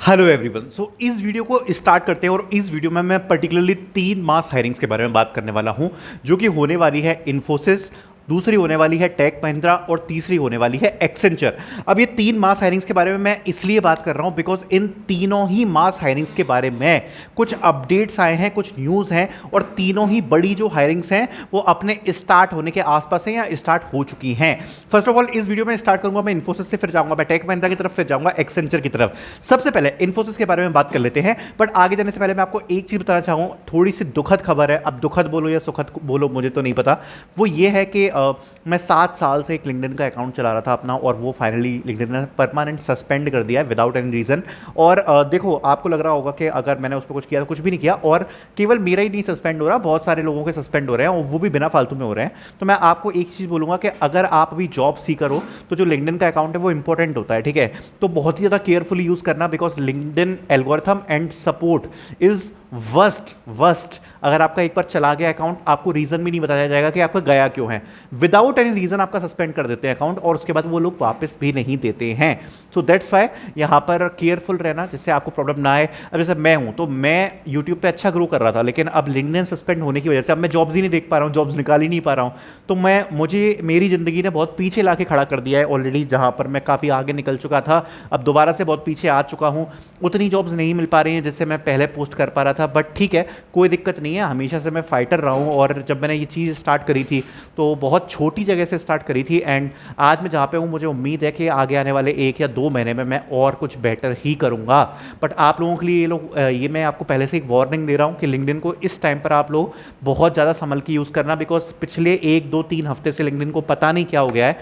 Hello everyone. इस video को start करते हैं और इस वीडियो में मैं पर्टिकुलरली 3 मास हायरिंग्स के बारे में बात करने वाला हूं, जो कि होने वाली है इन्फोसिस, दूसरी होने वाली है टेक महिंद्रा और तीसरी होने वाली है एक्सेंचर। अब ये 3 मास हायरिंग्स के बारे में मैं इसलिए बात कर रहा हूं बिकॉज इन तीनों ही मास हायरिंग्स के बारे में कुछ अपडेट्स आए हैं, कुछ न्यूज़ हैं और तीनों ही बड़ी जो हायरिंग्स हैं वो अपने स्टार्ट होने के आसपास हैं या स्टार्ट हो चुकी हैं। फर्स्ट ऑफ ऑल इस वीडियो में स्टार्ट करूंगा मैं इन्फोसिस से, फिर जाऊंगा मैं टेक महिंद्रा की तरफ, फिर जाऊंगा एक्सेंचर की तरफ। सबसे पहले इन्फोसिस के बारे में बात कर लेते हैं, बट आगे जाने से पहले मैं आपको एक चीज बताना चाहूंगा। थोड़ी सी दुखद खबर है, अब दुखद बोलो या सुखद बोलो मुझे तो नहीं पता। वो ये है कि मैं 7 साल से एक लिंक्डइन का अकाउंट चला रहा था अपना, और वो फाइनली लिंक्डइन ने परमानेंट सस्पेंड कर दिया है विदाउट एनी रीज़न। और देखो, आपको लग रहा होगा कि अगर मैंने उस पर कुछ किया तो कुछ भी नहीं किया, और केवल मेरा ही नहीं सस्पेंड हो रहा, बहुत सारे लोगों के सस्पेंड हो रहे हैं और वो भी बिना फालतू में हो रहे हैं। तो मैं आपको एक चीज़ बोलूँगा कि अगर आप अभी जॉब सीकर हो तो जो लिंक्डइन का अकाउंट है वो इंपॉर्टेंट होता है, ठीक है। तो बहुत ही ज़्यादा केयरफुली यूज़ करना, because LinkedIn algorithm and support is worst. अगर आपका एक बार चला गया अकाउंट, आपको रीजन भी नहीं बताया जाएगा कि आपका गया क्यों है। विदाउट एनी रीजन आपका सस्पेंड कर देते हैं अकाउंट, और उसके बाद वो लोग वापस भी नहीं देते हैं। सो दैट्स वाई यहाँ पर केयरफुल रहना, जिससे आपको प्रॉब्लम ना आए। अब जैसे मैं हूँ तो मैं यूट्यूब पे अच्छा ग्रो कर रहा था, लेकिन अब लिंक्डइन सस्पेंड होने की वजह से अब मैं जॉब्स ही नहीं देख पा रहा हूँ, जॉब्स निकाल ही नहीं पा रहा हूँ। तो मुझे मेरी जिंदगी ने बहुत पीछे ला के खड़ा कर दिया है ऑलरेडी। जहाँ पर मैं काफ़ी आगे निकल चुका था, अब दोबारा से बहुत पीछे आ चुका हूँ। उतनी जॉब्स नहीं मिल पा रही हैं जिससे मैं पहले पोस्ट कर पा रहा था, बट ठीक है, कोई दिक्कत नहीं है। हमेशा से मैं फाइटर रहा हूँ, और जब मैंने ये चीज़ स्टार्ट करी थी तो बहुत छोटी जगह से स्टार्ट करी थी, एंड आज मैं जहाँ पे हूँ मुझे उम्मीद है कि आगे आने वाले 1 या 2 महीने में मैं और कुछ बेटर ही करूँगा। बट आप लोगों के लिए ये मैं आपको पहले से एक वार्निंग दे रहा हूँ कि लिंक्डइन को इस टाइम पर आप लोग बहुत ज़्यादा संभल के यूज़ करना, बिकॉज पिछले 1 2 3 हफ्ते से लिंक्डइन को पता नहीं क्या हो गया है,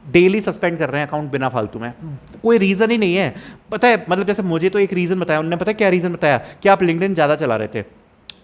डेली सस्पेंड कर रहे हैं अकाउंट बिना फालतू में। कोई रीज़न ही नहीं है, पता है। मतलब जैसे मुझे तो एक रीज़न बताया उन्होंने, पता है क्या रीज़न बताया, कि आप लिंक्डइन ज़्यादा चला रहे थे।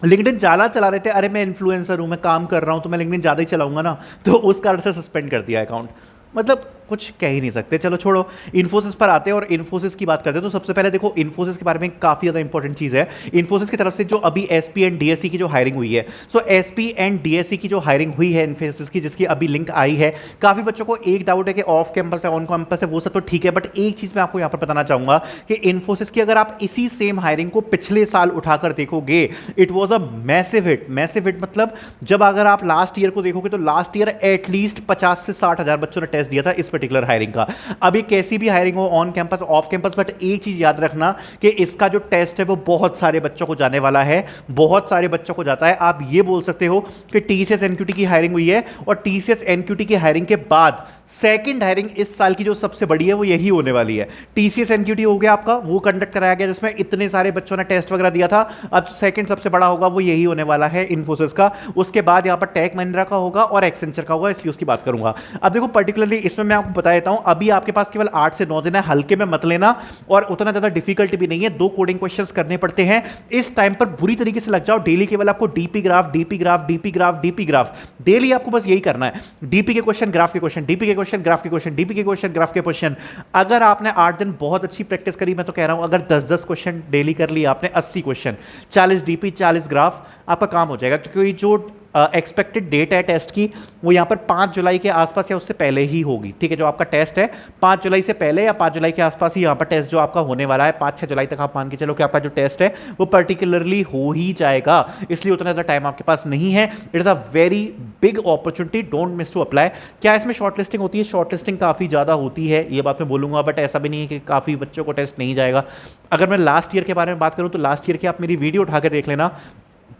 लिंक्डइन ज़्यादा चला रहे थे, अरे मैं इन्फ्लुएंसर हूँ, मैं काम कर रहा हूँ, तो मैं लिंक्डइन ज़्यादा ही चलाऊंगा ना, तो उस कारण से सस्पेंड कर दिया अकाउंट। मतलब कुछ कह ही नहीं सकते। चलो छोड़ो, इन्फोसिस पर आते हैं और इन्फोसिस की बात करते हैं। तो सबसे पहले देखो, इन्फोसिस के बारे में काफ़ी ज़्यादा इंपॉर्टेंट चीज़ है। इन्फोसिस की तरफ से जो अभी एसपी एंड डीएससी की जो हायरिंग हुई है, सो एसपी एंड डीएससी की जो हायरिंग हुई है इन्फोसिस की, जिसकी अभी लिंक आई है, काफ़ी बच्चों को एक डाउट है कि ऑफ कैंपस है ऑन कैंपस है, वो सब तो ठीक है, बट एक चीज़ मैं आपको यहाँ पर बताना चाहूँगा कि इन्फोसिस की अगर आप इसी सेम हायरिंग को पिछले साल उठाकर देखोगे, it was a massive hit. Massive hit मतलब जब अगर आप लास्ट ईयर को देखोगे तो लास्ट ईयर एटलीस्ट 50 से 60 हज़ार बच्चों ने टेस्ट दिया था इस पर्टिकुलर हायरिंग का। अभी कैसी भी हायरिंग हो, on campus off campus, but एक चीज याद रखना कि इसका जो टेस्ट है वो बहुत सारे बच्चों को जाने वाला है, बहुत सारे बच्चों को जाता है। आप ये बोल सकते हो कि टीसीएस एनक्यूटी की हायरिंग हुई है, और टीसीएस एनक्यूटी की हायरिंग के बाद सेकंड हायरिंग इस साल की जो सबसे बड़ी है वो यही होने वाली है। टीसीएस एनक्यूटी हो गया आपका, वो कंडक्ट कराया गया जिसमें इतने सारे बच्चों ने टेस्ट वगैरह दिया था। अब सेकंड सबसे बड़ा होगा वो यही होने वाला है इन्फोसिस का। उसके बाद यहां पर टेक महिंद्रा का होगा और एक्सेंचर का होगा, इसलिए उसकी बात करूंगा। अब देखो, पर्टिकुलरली इसमें मैं आपको बता देता हूं, अभी आपके पास केवल 8 से 9 दिन है, हल्के में मत लेना, और उतना ज्यादा डिफिकल्ट भी नहीं है। 2 कोडिंग क्वेश्चंस करने पड़ते हैं। इस टाइम पर बुरी तरीके से लग जाओ, डेली केवल आपको DP graph DP graph DP graph DP graph, daily आपको बस यही करना है। डीपी के क्वेश्चन, ग्राफ के क्वेश्चन, डीपी के क्वेश्चन, ग्राफ के क्वेश्चन, डीपी के क्वेश्चन, ग्राफ के क्वेश्चन। अगर आपने 8 दिन बहुत अच्छी प्रैक्टिस करी, मैं तो कह रहा हूं अगर 10-10 क्वेश्चन डेली कर लिया आपने, 80 क्वेश्चन, 40 डीपी 40 ग्राफ, आपका काम हो जाएगा। क्योंकि जो एक्सपेक्टेड डेट है टेस्ट की, वो यहाँ पर 5 जुलाई के आसपास या उससे पहले ही होगी, ठीक है। जो आपका टेस्ट है 5 जुलाई से पहले या 5 जुलाई के आसपास ही यहाँ पर टेस्ट जो आपका होने वाला है, 5-6 जुलाई तक आप मान के चलो कि आपका जो टेस्ट है वो पर्टिकुलरली हो ही जाएगा, इसलिए उतना ज़्यादा टाइम आपके पास नहीं है। It is a very big opportunity, don't miss to apply. क्या इसमें शॉर्ट लिस्टिंग होती है? शॉर्ट लिस्टिंग काफ़ी ज़्यादा होती है, ये बात मैं बोलूँगा, बट ऐसा भी नहीं है कि काफ़ी बच्चों को टेस्ट नहीं जाएगा। अगर मैं लास्ट ईयर के बारे में बात करूँ तो लास्ट ईयर की आप मेरी वीडियो उठा के देख लेना,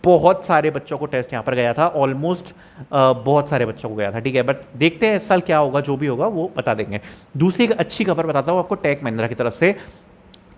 बहुत सारे बच्चों को टेस्ट यहाँ पर गया था, ऑलमोस्ट बहुत सारे बच्चों को गया था, ठीक है। बट देखते हैं इस साल क्या होगा, जो भी होगा वो बता देंगे। दूसरी एक अच्छी खबर बताता हूँ आपको टेक महिंद्रा की तरफ से।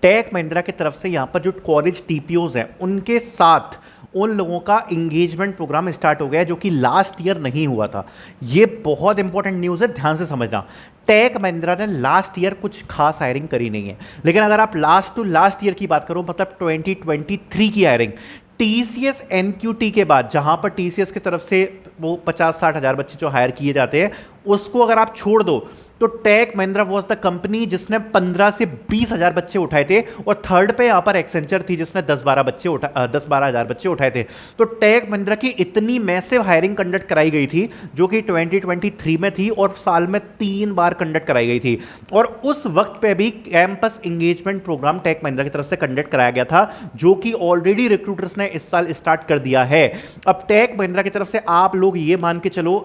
टेक महिंद्रा की तरफ से यहाँ पर जो कॉलेज टीपीओज हैं उनके साथ उन लोगों का इंगेजमेंट प्रोग्राम स्टार्ट हो गया है, जो कि लास्ट ईयर नहीं हुआ था। ये बहुत इंपॉर्टेंट न्यूज़ है, ध्यान से समझना। टेक महिंद्रा ने लास्ट ईयर कुछ खास हायरिंग करी नहीं है, लेकिन अगर आप लास्ट टू लास्ट ईयर की बात करो, मतलब 2023 की हायरिंग, टीसीएस एनक्यूटी के बाद, जहां पर टीसीएस की तरफ से वो 50-60 हज़ार बच्चे जो हायर किए जाते हैं, उसको अगर आप छोड़ दो तो Tech Mahindra was the company जिसने 15 से 20,000 बच्चे उठाए थे, और थर्ड पे यहां पर एक्सेंचर थी जिसने 10-12,000 बच्चे उठाए थे। तो टेक महिंद्रा की इतनी मैसिव हायरिंग कंडक्ट कराई गई थी जो कि 2023 में थी, और साल में 3 बार कंडक्ट कराई गई थी। और उस वक्त पे भी campus engagement program Tech Mahindra की तरफ से कंडक्ट कराया गया था, जो कि ऑलरेडी रिक्रूटर्स ने इस साल स्टार्ट कर दिया है। अब टेक महिंद्रा की तरफ से आप लोग ये मान के चलो,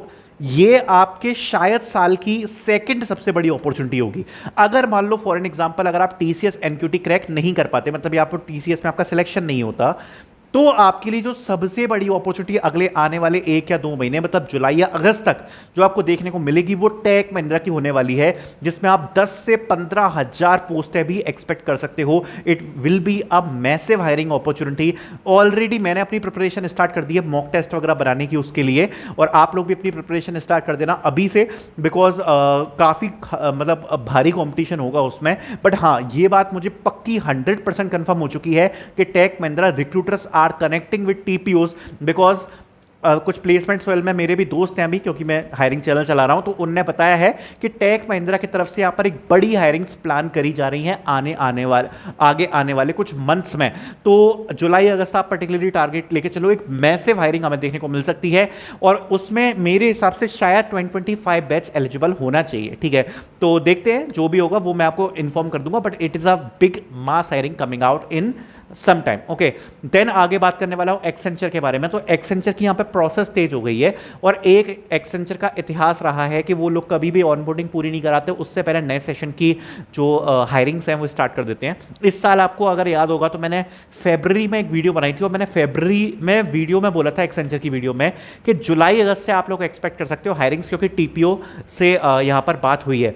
ये आपके शायद साल की सेकंड सबसे बड़ी अपॉर्चुनिटी होगी। अगर मान लो फॉर एन एग्जांपल, अगर आप टीसीएस एनक्यूटी क्रैक नहीं कर पाते, मतलब ये आपको टीसीएस में आपका सिलेक्शन नहीं होता, तो आपके लिए जो सबसे बड़ी अपॉर्चुनिटी अगले आने वाले 1 या 2 महीने, मतलब जुलाई या अगस्त तक जो आपको देखने को मिलेगी, वो टेक महिंद्रा की होने वाली है, जिसमें आप 10 से 15,000 पोस्टें भी एक्सपेक्ट कर सकते हो। It will be a massive hiring opportunity. Already मैंने अपनी प्रिपरेशन स्टार्ट कर दी है मॉक टेस्ट वगैरह बनाने की उसके लिए, और आप लोग भी अपनी प्रिपरेशन स्टार्ट कर देना अभी से, बिकॉज काफ़ी मतलब भारी कॉम्पिटिशन होगा उसमें। बट हाँ, ये बात मुझे पक्की 100% कंफर्म हो चुकी है कि Tech Mahindra recruiters are connecting with TPOs, because कुछ प्लेसमेंट सोयल में मेरे भी दोस्त हैं अभी, क्योंकि मैं हायरिंग चैनल चला रहा हूं, तो उनने बताया है कि टेक महिंद्रा की तरफ से यहां पर एक बड़ी हायरिंग्स प्लान करी जा रही हैं आगे आने वाले कुछ मंथ्स में। तो जुलाई अगस्त आप पर्टिकुलरली टारगेट लेके चलो, एक मैसिव हायरिंग हमें देखने को मिल सकती है, और उसमें मेरे हिसाब से शायद 2025 बैच एलिजिबल होना चाहिए। ठीक है, तो देखते हैं, जो भी होगा वो मैं आपको इन्फॉर्म कर दूंगा, but it is a big mass hiring coming out in some time. Okay, then आगे बात करने वाला हूं एक्सेंचर के बारे में। तो एक्सेंचर की यहां पे प्रोसेस तेज हो गई है, और एक एक्सेंचर का इतिहास रहा है कि वो लोग कभी भी ऑनबोर्डिंग पूरी नहीं कराते, उससे पहले नए सेशन की जो हायरिंग्स हैं वो स्टार्ट कर देते हैं। इस साल आपको अगर याद होगा तो मैंने फरवरी में एक वीडियो बनाई थी, और मैंने फरवरी में वीडियो में बोला था एक्सेंचर की वीडियो में कि जुलाई अगस्त से आप लोग एक्सपेक्ट कर सकते हो हायरिंग्स, क्योंकि टीपीओ से यहां पर बात हुई है।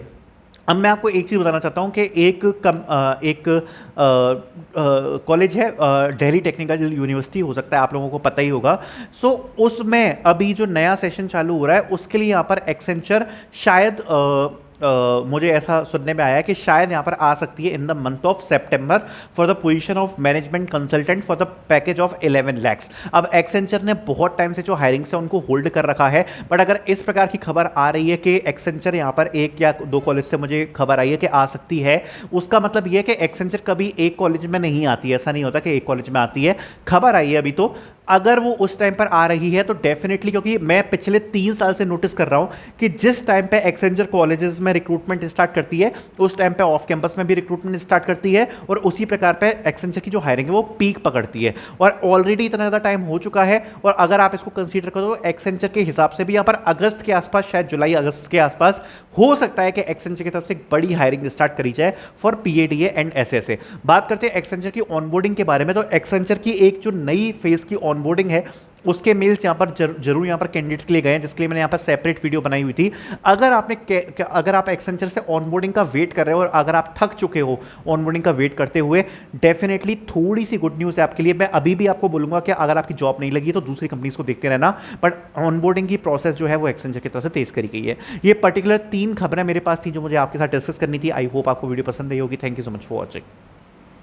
अब मैं आपको एक चीज़ बताना चाहता हूँ कि एक कॉलेज है दिल्ली टेक्निकल यूनिवर्सिटी, हो सकता है आप लोगों को पता ही होगा। सो उसमें अभी जो नया सेशन चालू हो रहा है उसके लिए यहाँ पर एक्सेंचर शायद मुझे ऐसा सुनने में आया है कि शायद यहाँ पर आ सकती है in the month of September for the position of management consultant for the package of 11 lakhs। अब एक्सेंचर ने बहुत टाइम से जो हायरिंग से उनको होल्ड कर रखा है, बट अगर इस प्रकार की खबर आ रही है कि एक्सेंचर यहाँ पर 1 या 2 कॉलेज से मुझे खबर आई है कि आ सकती है, उसका मतलब यह है कि एक्सेंचर कभी एक कॉलेज में नहीं आती है। ऐसा नहीं होता कि एक कॉलेज में आती है, खबर आई है अभी। तो अगर वो उस टाइम पर आ रही है तो डेफिनेटली, क्योंकि मैं पिछले 3 साल से नोटिस कर रहा हूं कि जिस टाइम पे एक्सेंचर कॉलेजेस में रिक्रूटमेंट स्टार्ट करती है उस टाइम पे ऑफ कैंपस में भी रिक्रूटमेंट स्टार्ट करती है, और उसी प्रकार पे एक्सेंचर की जो हायरिंग है वो पीक पकड़ती है। और ऑलरेडी इतना ज़्यादा टाइम हो चुका है, और अगर आप इसको कंसीडर करो तो एक्सेंचर के हिसाब से भी यहाँ पर अगस्त के आसपास, शायद जुलाई अगस्त के आसपास हो सकता है कि एक्सेंचर की तरफ से एक बड़ी हायरिंग स्टार्ट करी जाए फॉर पीएडीए एंड एसएसए। बात करते हैं एक्सेंचर की ऑनबोर्डिंग के बारे में। तो एक्सेंचर की एक जो नई फेज की ऑनबोर्डिंग है उसके मेल्स यहाँ पर जरूर यहाँ पर कैंडिडेट्स के लिए गए हैं, जिसके लिए मैंने यहाँ पर सेपरेट वीडियो बनाई हुई थी। अगर आप एक्सेंचर से ऑनबोर्डिंग का वेट कर रहे हो, और अगर आप थक चुके हो ऑनबोर्डिंग का वेट करते हुए, डेफिनेटली थोड़ी सी गुड न्यूज़ है आपके लिए। मैं अभी भी आपको बोलूंगा कि अगर आपकी जॉब नहीं लगी तो दूसरी कंपनीज को देखते रहना, बट ऑनबोर्डिंग की प्रोसेस जो है वो एक्सेंचर की तरफ से तेज करी गई है। ये पर्टिकुलर 3 खबरें मेरे पास थी जो मुझे आपके साथ डिस्कस करनी थी। आई होप आपको वीडियो पसंद आई होगी। Thank you so much for watching.